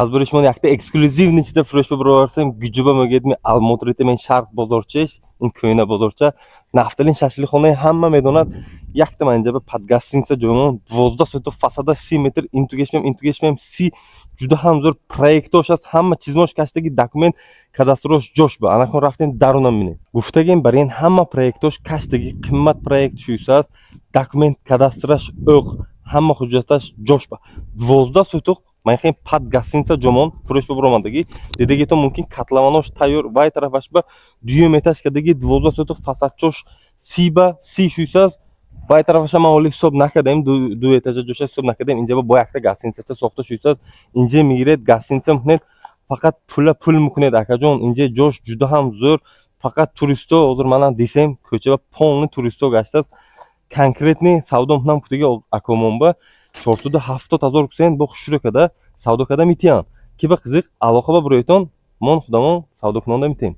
Azbirishmon yakda eksklyuzivni ichida furoshga birovarsam gücüba mögedmi Almotrite men sharq bozorchish in ko'yna bozorcha naftalin shashlikxona hamma medonat yakda manja bir podgastinsa jo'mon 12 sotuq fasada 3 metr intugeshmem si juda ham zo'r proyekt o'shas hamma chizmosh kashdagi dokument kadastrosh josh bu anakon raftin darunam mine guftagin barin hamma proyektosh kashdagi qimmat proyekt shuysas dokument kadastrash o'q hamma hujjatlash josh bu 12 sotuq من خیلی پد گسینسا جمان فروش ببرم دگی دیگه تو ممکن کاتلامانوش تایور وای طرفش با دیو متاش که دیگه 12 سوتو فسادچوش سی با سی شویساز وای طرفش ما اولی صبح نکردیم دو اتاج جوش صبح نکردیم اینجا با یک تا گسینسا چه ساخته شویساز اینجا میگیره گسینسا مهنت فقط پول میکنه دکا جون اینجا جوش جدا هم زور فقط توریستو اوزر منم دیسم کوچه با پون توریستو گشتاز конкретный savdo bilan putiga akomon ba shortida 70,000 sen bu xushroqada savdo kada mitiyan ki ba qiziq aloqa va burayton mon xudamon savdo kunonda mitim